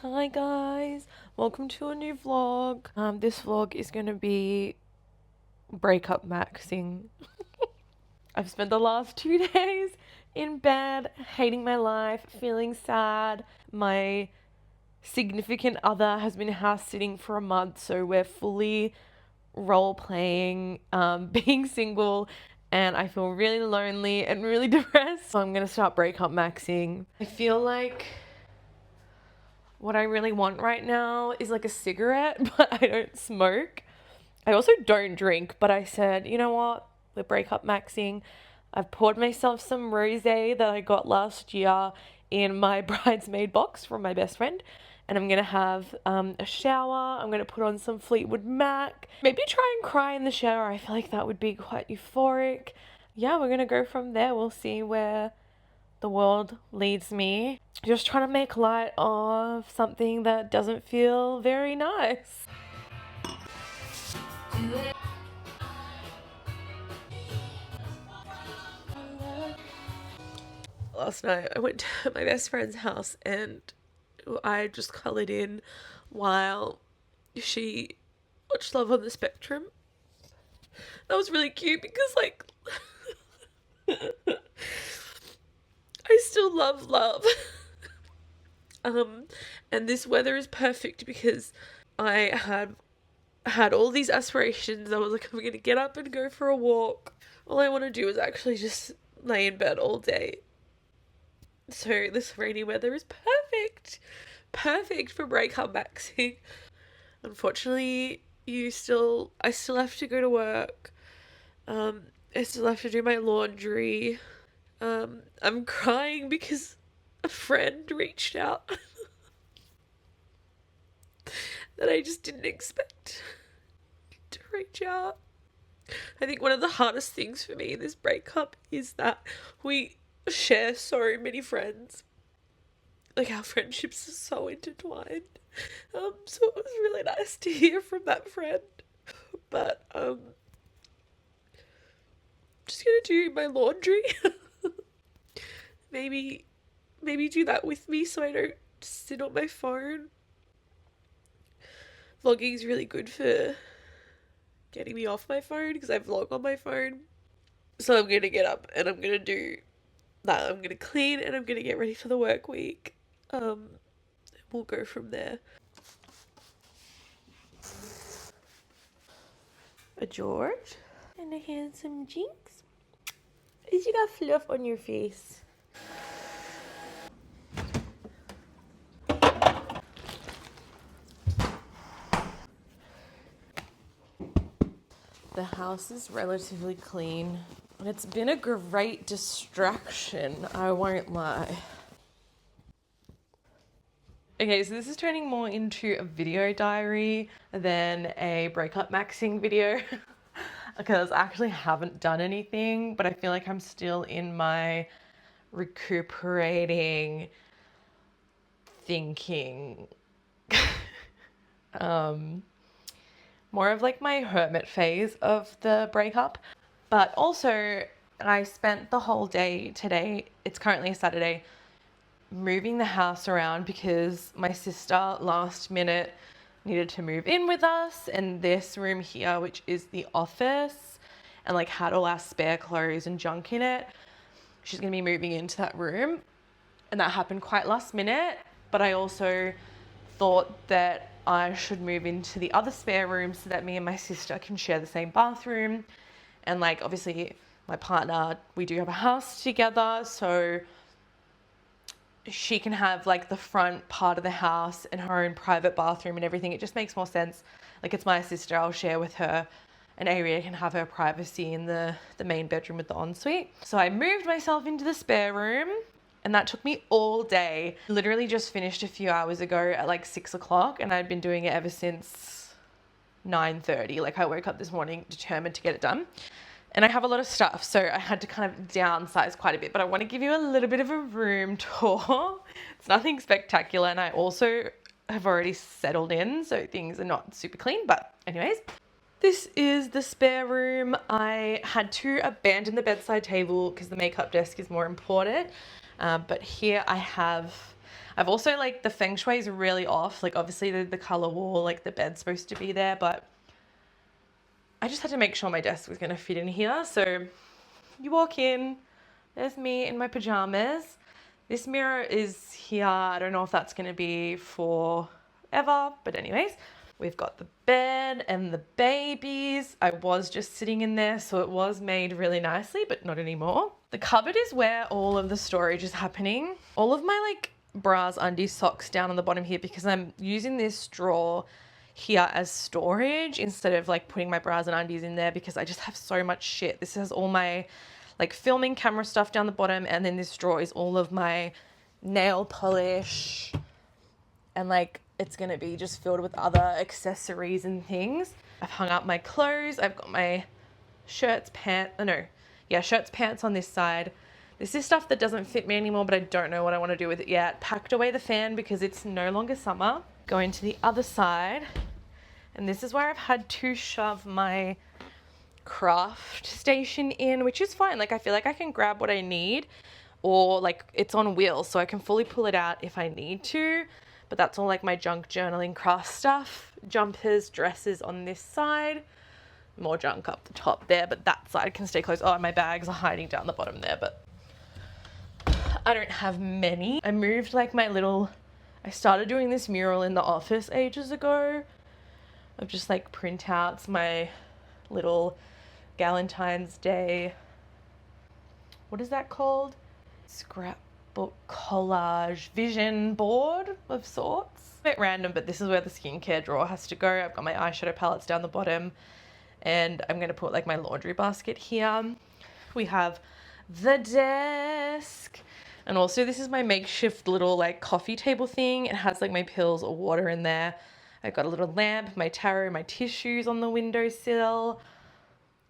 Hi guys, welcome to a new vlog. This vlog is gonna be breakup maxing. I've spent the last 2 days in bed, hating my life, feeling sad. My significant other has been house sitting for a month, so we're fully role playing, being single, and I feel really lonely and really depressed. So I'm gonna start breakup maxing. I feel like what I really want right now is like a cigarette, but I don't smoke. I also don't drink, but I said, you know what? We're breakup maxing. I've poured myself some rosé that I got last year in my bridesmaid box from my best friend. And I'm going to have a shower. I'm going to put on some Fleetwood Mac. Maybe try and cry in the shower. I feel like that would be quite euphoric. Yeah, we're going to go from there. We'll see where the world leads me. Just trying to make light of something that doesn't feel very nice. Last night I went to my best friend's house and I just coloured in while she watched Love on the Spectrum. That was really cute because like I still love love. And this weather is perfect because I had all these aspirations. I was like, I'm gonna get up and go for a walk. All I want to do is actually just lay in bed all day. So this rainy weather is perfect for breakup maxing. Unfortunately, I still have to go to work. I still have to do my laundry. I'm crying because a friend reached out that I just didn't expect to reach out. I think one of the hardest things for me in this breakup is that we share so many friends. Like, our friendships are so intertwined. So it was really nice to hear from that friend. But just gonna do my laundry. maybe do that with me so I don't sit on my phone. Vlogging is really good for getting me off my phone because I vlog on my phone. So I'm gonna get up and I'm gonna do that. I'm gonna clean and I'm gonna get ready for the work week. We'll go from there. A George and a handsome Jinx. Is you got fluff on your face? The house is relatively clean, and it's been a great distraction, I won't lie. Okay, so this is turning more into a video diary than a breakup maxing video because I actually haven't done anything, but I feel like I'm still in my recuperating, thinking, more of like my hermit phase of the breakup. But also I spent the whole day today, it's currently a Saturday, moving the house around because my sister last minute needed to move in with us, and this room here, which is the office and like had all our spare clothes and junk in it, she's gonna be moving into that room, and that happened quite last minute. But I also thought that I should move into the other spare room so that me and my sister can share the same bathroom. And like, obviously my partner, we do have a house together, so she can have like the front part of the house and her own private bathroom and everything. It just makes more sense. Like, it's my sister, I'll share with her, and Aria can have her privacy in the main bedroom with the ensuite. So I moved myself into the spare room, and that took me all day. Literally just finished a few hours ago at like 6 o'clock, and I'd been doing it ever since 9:30. Like, I woke up this morning determined to get it done. And I have a lot of stuff, so I had to kind of downsize quite a bit. But I want to give you a little bit of a room tour. It's nothing spectacular, and I also have already settled in, so things are not super clean. But anyways, this is the spare room. I had to abandon the bedside table because the makeup desk is more important. But here I have I've also, like, the feng shui is really off. Like, obviously the color wall, like the bed's supposed to be there, but I just had to make sure my desk was going to fit in here. So you walk in, there's me in my pajamas. This mirror is here. I don't know if that's going to be forever, but anyways, we've got the bed and the babies. I was just sitting in there, so it was made really nicely, but not anymore. The cupboard is where all of the storage is happening. All of my, like, bras, undies, socks down on the bottom here because I'm using this drawer here as storage instead of, like, putting my bras and undies in there because I just have so much shit. This has all my, like, filming camera stuff down the bottom, and then this drawer is all of my nail polish, and, like, it's gonna be just filled with other accessories and things. I've hung up my clothes. I've got my shirts, pants on this side. This is stuff that doesn't fit me anymore, but I don't know what I want to do with it yet. Packed away the fan because it's no longer summer. Going to the other side, and this is where I've had to shove my craft station in, which is fine. Like, I feel like I can grab what I need, or, like, it's on wheels so I can fully pull it out if I need to, but that's all, like, my junk journaling craft stuff. Jumpers, dresses on this side, more junk up the top there, but that side can stay closed. Oh, and my bags are hiding down the bottom there, but I don't have many. I moved, like, I started doing this mural in the office ages ago of just, like, printouts, my little Galentine's Day, what is that called? Scrapbook collage vision board of sorts. A bit random, but this is where the skincare drawer has to go. I've got my eyeshadow palettes down the bottom, and I'm going to put, like, my laundry basket here. We have the desk, and also this is my makeshift little, like, coffee table thing. It has, like, my pills or water in there. I've got a little lamp, my tarot, my tissues on the windowsill.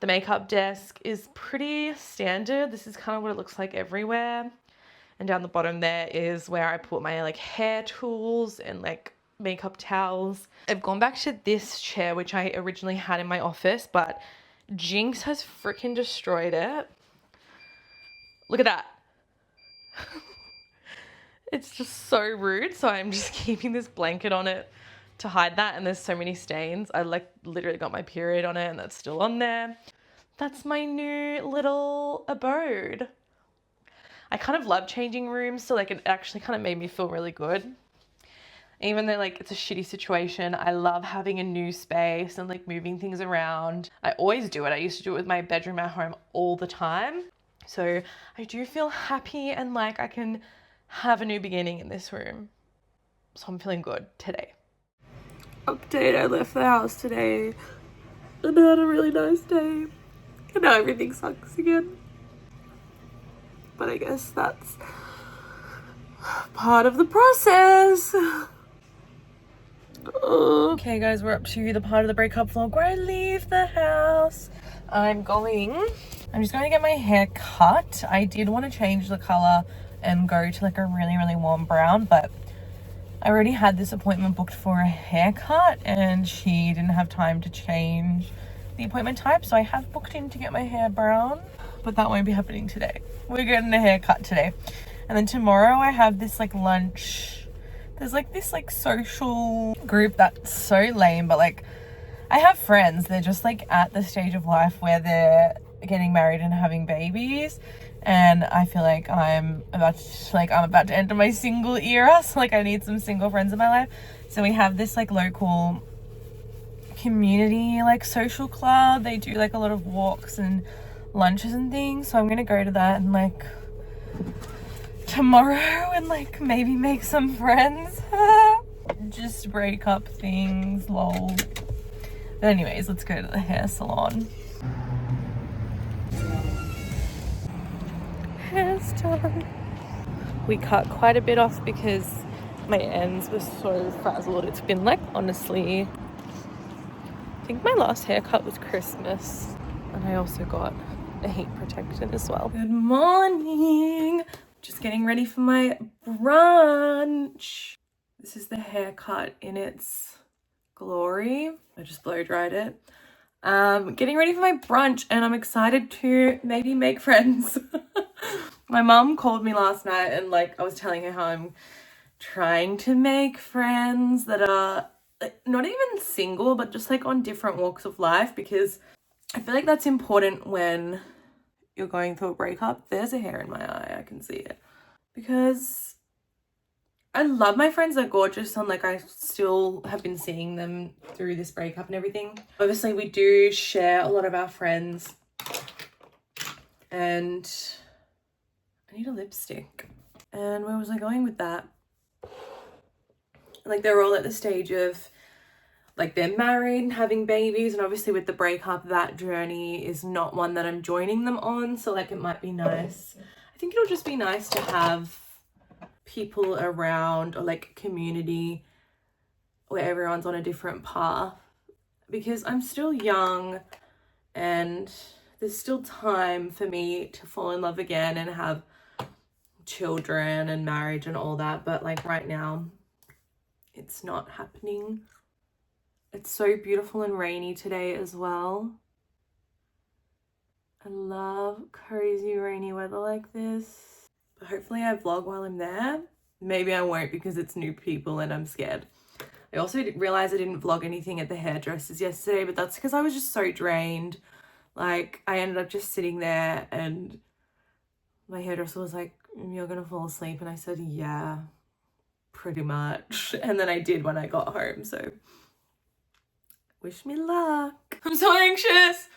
The makeup desk is pretty standard. This is kind of what it looks like everywhere. And down the bottom there is where I put my, like, hair tools and, like, makeup towels. I've gone back to this chair, which I originally had in my office, but Jinx has freaking destroyed it. Look at that. It's just so rude. So I'm just keeping this blanket on it to hide that, and there's so many stains. I, like, literally got my period on it and that's still on there. That's my new little abode. I kind of love changing rooms, so, like, it actually kind of made me feel really good. Even though, like, it's a shitty situation, I love having a new space and, like, moving things around. I always do it. I used to do it with my bedroom at home all the time. So I do feel happy and like I can have a new beginning in this room. So I'm feeling good today. Update, I left the house today and I had a really nice day. And now everything sucks again. But I guess that's part of the process. Okay guys, we're up to the part of the breakup vlog where I leave the house. I'm just going to get my hair cut. I did want to change the color and go to, like, a really, really warm brown, but I already had this appointment booked for a haircut and she didn't have time to change the appointment type, so I have booked in to get my hair brown, but that won't be happening today. We're getting a haircut today. And then tomorrow I have this, like, lunch. There's, like, this, like, social group that's so lame, but, like, I have friends. They're just, like, at the stage of life where they're getting married and having babies, and I feel like I'm about to enter my single era, so, like, I need some single friends in my life. So we have this, like, local community, like, social club. They do, like, a lot of walks and lunches and things, so I'm gonna go to that and, like, tomorrow and, like, maybe make some friends. Just break up things, lol. But anyways, let's go to the hair salon. Hair's done. We cut quite a bit off because my ends were so frazzled. It's been, like, honestly, I think my last haircut was Christmas, and I also got a heat protectant as well. Good morning. Just getting ready for my brunch. This is the haircut in its glory. I just blow dried it. Getting ready for my brunch, and I'm excited to maybe make friends. My mum called me last night and, like, I was telling her how I'm trying to make friends that are like, not even single, but just like on different walks of life, because I feel like that's important when you're going through a breakup. There's a hair in my eye, I can see it. Because I love my friends, they're gorgeous, and like I still have been seeing them through this breakup and everything. Obviously we do share a lot of our friends, and I need a lipstick. And where was I going with that? Like they're all at the stage of like they're married and having babies, and obviously with the breakup, that journey is not one that I'm joining them on. So like it might be nice. I think it'll just be nice to have people around, or like community where everyone's on a different path, because I'm still young and there's still time for me to fall in love again and have children and marriage and all that. But like right now, it's not happening. It's so beautiful and rainy today as well. I love crazy rainy weather like this. But hopefully I vlog while I'm there. Maybe I won't because it's new people and I'm scared. I also realized I didn't vlog anything at the hairdressers yesterday, but that's because I was just so drained. Like I ended up just sitting there and my hairdresser was like, "You're gonna fall asleep," and I said, "Yeah, pretty much." And then I did when I got home, so wish me luck. I'm so anxious.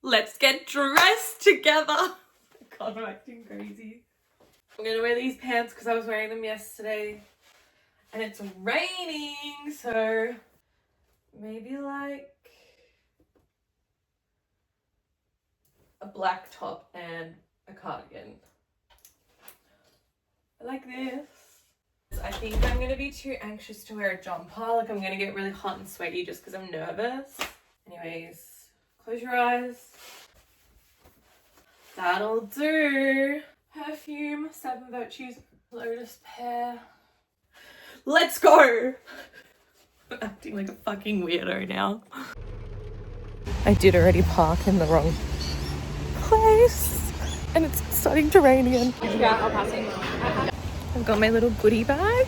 Let's get dressed together. God, I'm acting crazy. I'm gonna wear these pants because I was wearing them yesterday and it's raining, so maybe like a black top and a cardigan. I like this. I think I'm gonna be too anxious to wear a jumper. Like I'm gonna get really hot and sweaty just because I'm nervous. Anyways, close your eyes. That'll do. Perfume, 7 Virtues, Lotus Pear. Let's go! I'm acting like a fucking weirdo now. I did already park in the wrong place and it's starting to rain again. Yeah, I'll pass it. I've got my little goodie bag.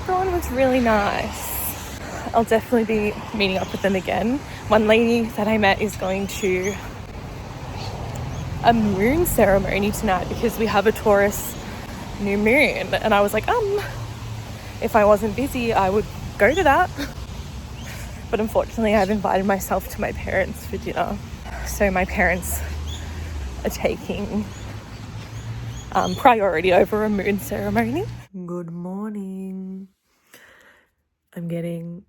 Everyone was really nice. I'll definitely be meeting up with them again. One lady that I met is going to a moon ceremony tonight because we have a Taurus new moon, and I was like, if I wasn't busy I would go to that, but unfortunately I've invited myself to my parents for dinner, so my parents are taking priority over a moon ceremony. Good morning. I'm getting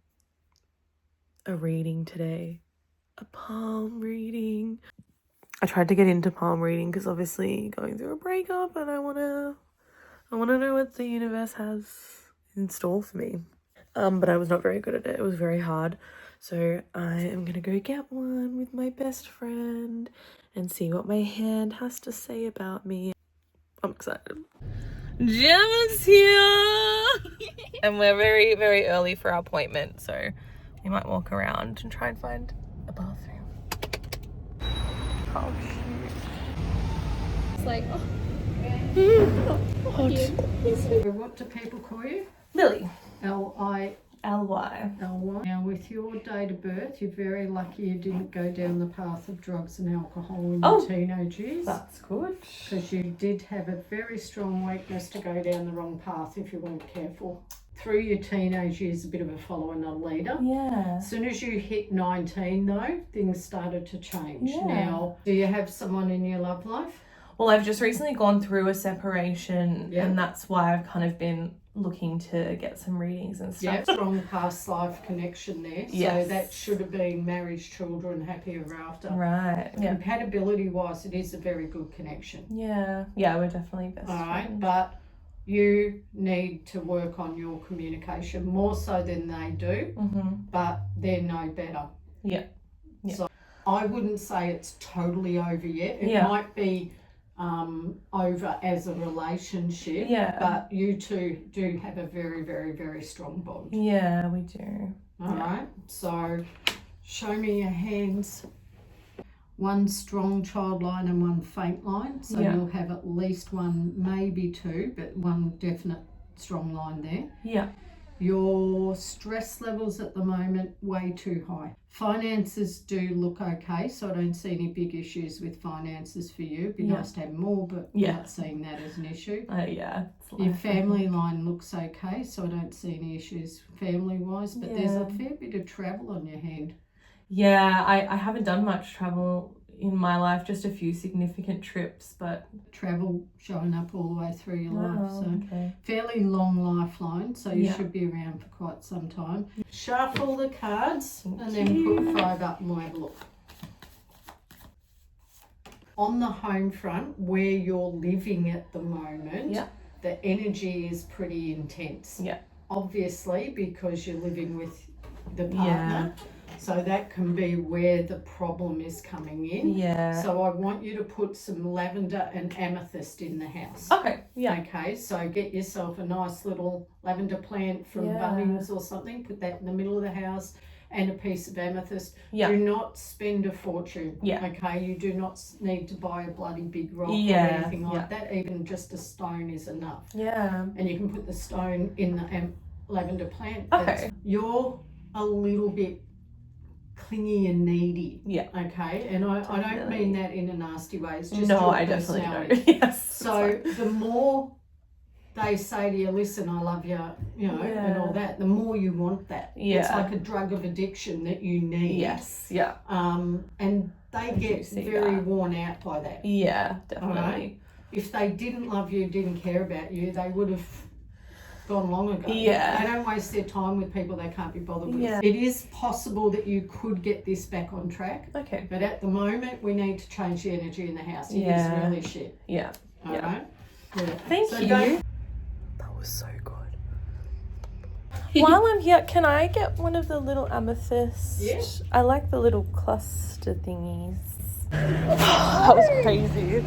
a reading today, a palm reading. I tried to get into palm reading because obviously going through a breakup, and I want to know what the universe has in store for me. But I was not very good at it. It was very hard. So I am going to go get one with my best friend and see what my hand has to say about me. I'm excited. Gemma's here! And we're very, very early for our appointment, so we might walk around and try and find a bathroom. Oh, cute. It's like, What do people call you? Lily. L-I-L-Y. L-Y. Now, with your date of birth, you're very lucky you didn't go down the path of drugs and alcohol in your teenage years. That's good. Because you did have a very strong weakness to go down the wrong path if you weren't careful. Through your teenage years, a bit of a follower, not a leader. Yeah. As soon as you hit 19, though, things started to change. Yeah. Now, do you have someone in your love life? Well, I've just recently gone through a separation, and that's why I've kind of been looking to get some readings and stuff. Yeah, strong past life connection there. Yes. So that should have been marriage, children, happy ever after. Right. Yeah. Compatibility wise, it is a very good connection. Yeah. Yeah, we're definitely best friends. All right, but you need to work on your communication more so than they do, but they're no better. Yeah. Yeah. So I wouldn't say it's totally over yet. It might be over as a relationship, but you two do have a very, very, very strong bond. Yeah, we do. All right, so show me your hands. One strong child line and one faint line, so you'll have at least one, maybe two, but one definite strong line there. Yeah. Your stress levels at the moment, way too high. Finances do look okay, so I don't see any big issues with finances for you. It'd be nice to have more, but I'm not seeing that as an issue. Yeah. Your family line looks okay, so I don't see any issues family-wise, but there's a fair bit of travel on your hand. Yeah, I haven't done much travel in my life, just a few significant trips, but travel showing up all the way through your life, so fairly long lifeline, so you should be around for quite some time. Shuffle the cards and then put 5 up and we'll have a look. On the home front, where you're living at the moment, the energy is pretty intense. Obviously, because you're living with the partner. So that can be where the problem is coming in. So I want you to put some lavender and amethyst in the house. Okay, so get yourself a nice little lavender plant from Bunnings or something. Put that in the middle of the house and a piece of amethyst. Do not spend a fortune. Okay, you do not need to buy a bloody big rock or anything like that. Even just a stone is enough. And you can put the stone in the lavender plant. You're a little bit clingy and needy. Okay, and I don't mean that in a nasty way. It's just your personality. So the more they say to you, listen, I love you, you know, and all that, the more you want that. It's like a drug of addiction that you need. And they get very worn out by that. Definitely. Right? If they didn't love you, didn't care about you, they would have gone long ago. They don't waste their time with people they can't be bothered with. It is possible that you could get this back on track. But at the moment, we need to change the energy in the house. It is really shit. All right? Thank you. That was so good. While I'm here, can I get one of the little amethysts? Yes. I like the little cluster thingies. That was crazy.